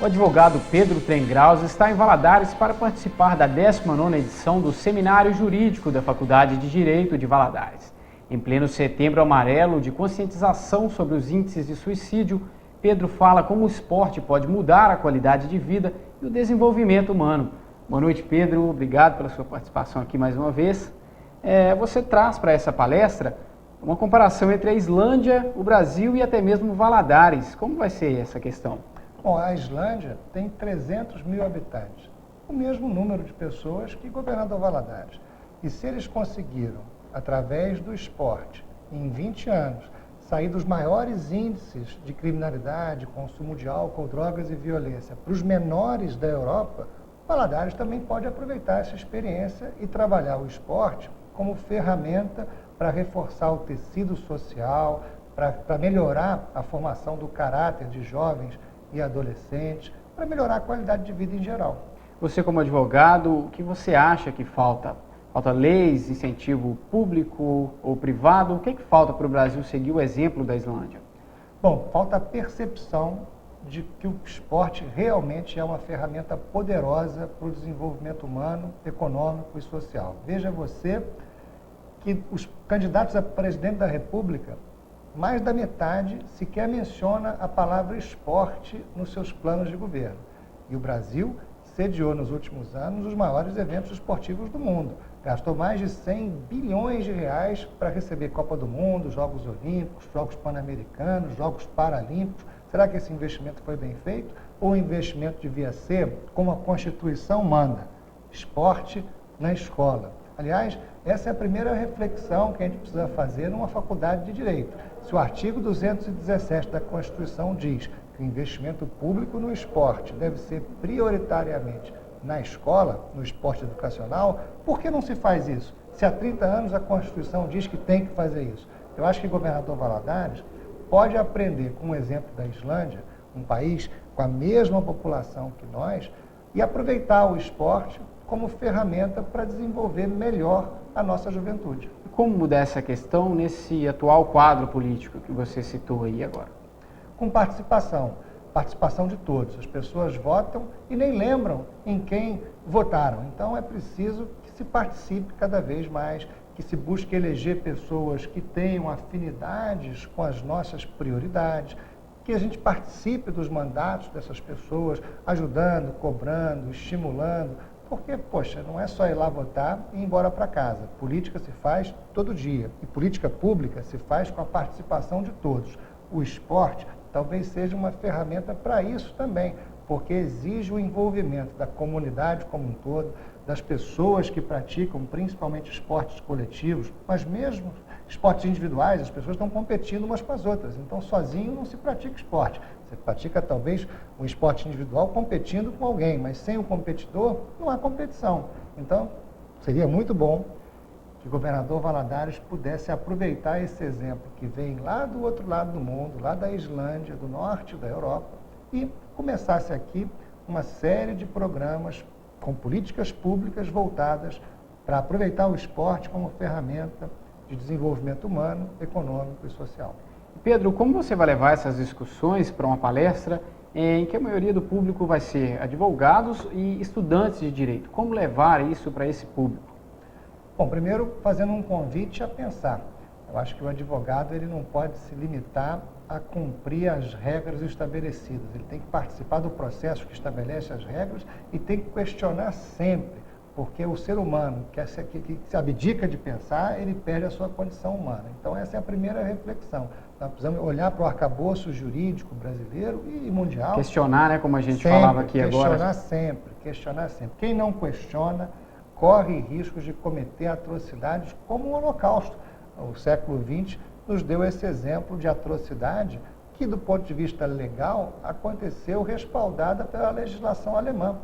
O advogado Pedro Trengraus está em Valadares para participar da 19ª edição do Seminário Jurídico da Faculdade de Direito de Valadares. Em pleno Setembro Amarelo de conscientização sobre os índices de suicídio, Pedro fala como o esporte pode mudar a qualidade de vida e o desenvolvimento humano. Boa noite, Pedro. Obrigado pela sua participação aqui mais uma vez. Você traz para essa palestra uma comparação entre a Islândia, o Brasil e até mesmo Valadares. Como vai ser essa questão? Bom, a Islândia tem 300 mil habitantes, o mesmo número de pessoas que Governador Valadares. E se eles conseguiram, através do esporte, em 20 anos, sair dos maiores índices de criminalidade, consumo de álcool, drogas e violência para os menores da Europa, Valadares também pode aproveitar essa experiência e trabalhar o esporte como ferramenta para reforçar o tecido social, para melhorar a formação do caráter de jovens e adolescentes, para melhorar a qualidade de vida em geral. Você, como advogado, o que você acha que falta? Falta leis, incentivo público ou privado? O que falta para o Brasil seguir o exemplo da Islândia? Bom, falta a percepção de que o esporte realmente é uma ferramenta poderosa para o desenvolvimento humano, econômico e social. Veja você que os candidatos a presidente da República, mais da metade sequer menciona a palavra esporte nos seus planos de governo. E o Brasil sediou nos últimos anos os maiores eventos esportivos do mundo. Gastou mais de 100 bilhões de reais para receber Copa do Mundo, Jogos Olímpicos, Jogos Pan-Americanos, Jogos Paralímpicos. Será que esse investimento foi bem feito? Ou o investimento devia ser como a Constituição manda? Esporte na escola. Aliás, essa é a primeira reflexão que a gente precisa fazer numa faculdade de Direito. Se o artigo 217 da Constituição diz que o investimento público no esporte deve ser prioritariamente na escola, no esporte educacional, por que não se faz isso? Se há 30 anos a Constituição diz que tem que fazer isso. Eu acho que o governador Valadares pode aprender com o exemplo da Islândia, um país com a mesma população que nós, e aproveitar o esporte como ferramenta para desenvolver melhor a nossa juventude. Como mudar essa questão nesse atual quadro político que você citou aí agora? Com participação de todos. As pessoas votam e nem lembram em quem votaram. Então é preciso que se participe cada vez mais, que se busque eleger pessoas que tenham afinidades com as nossas prioridades, que a gente participe dos mandatos dessas pessoas, ajudando, cobrando, estimulando, porque, poxa, não é só ir lá votar e ir embora para casa. Política se faz todo dia e política pública se faz com a participação de todos. O esporte talvez seja uma ferramenta para isso também, porque exige o envolvimento da comunidade como um todo, das pessoas que praticam, principalmente esportes coletivos, mas mesmo esportes individuais, as pessoas estão competindo umas com as outras. Então, sozinho não se pratica esporte. Você pratica, talvez, um esporte individual competindo com alguém, mas sem o competidor, não há competição. Então, seria muito bom que o governador Valadares pudesse aproveitar esse exemplo que vem lá do outro lado do mundo, lá da Islândia, do norte da Europa, e começasse aqui uma série de programas com políticas públicas voltadas para aproveitar o esporte como ferramenta de desenvolvimento humano, econômico e social. Pedro, como você vai levar essas discussões para uma palestra em que a maioria do público vai ser advogados e estudantes de direito? Como levar isso para esse público? Bom, primeiro fazendo um convite a pensar. Eu acho que o advogado ele não pode se limitar a cumprir as regras estabelecidas. Ele tem que participar do processo que estabelece as regras e tem que questionar sempre, porque o ser humano que se abdica de pensar, ele perde a sua condição humana. Então essa é a primeira reflexão. Nós precisamos olhar para o arcabouço jurídico brasileiro e mundial. Questionar, né, como a gente sempre, falava aqui agora. Questionar sempre. Quem não questiona corre riscos de cometer atrocidades como o Holocausto. O século XX nos deu esse exemplo de atrocidade que, do ponto de vista legal, aconteceu respaldada pela legislação alemã.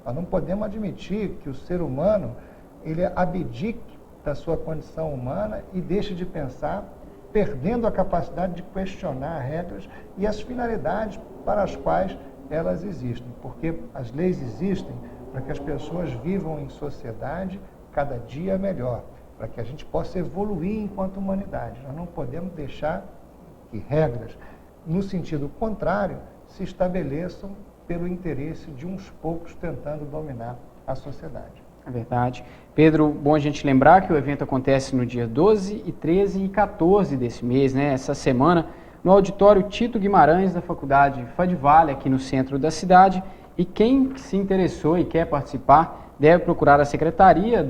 Nós não podemos admitir que o ser humano ele abdique da sua condição humana e deixe de pensar, perdendo a capacidade de questionar regras e as finalidades para as quais elas existem. Porque as leis existem para que as pessoas vivam em sociedade cada dia melhor, para que a gente possa evoluir enquanto humanidade. Nós não podemos deixar que regras, no sentido contrário, se estabeleçam pelo interesse de uns poucos tentando dominar a sociedade. É verdade. Pedro, bom a gente lembrar que o evento acontece no dia 12, 13 e 14 desse mês, né? Essa semana, no auditório Tito Guimarães da Faculdade Fadivale, aqui no centro da cidade. E quem se interessou e quer participar deve procurar a secretaria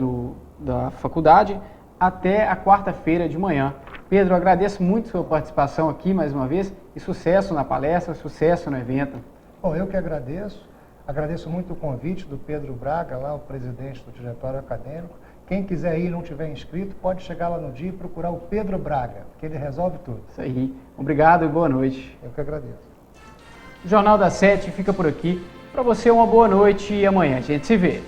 da faculdade até a quarta-feira de manhã. Pedro, agradeço muito sua participação aqui mais uma vez e sucesso na palestra, sucesso no evento. Bom, eu que agradeço. Agradeço muito o convite do Pedro Braga, lá o presidente do diretório acadêmico. Quem quiser ir e não tiver inscrito, pode chegar lá no dia e procurar o Pedro Braga, que ele resolve tudo. Isso aí. Obrigado e boa noite. Eu que agradeço. O Jornal da 7 fica por aqui. Para você, uma boa noite e amanhã a gente se vê.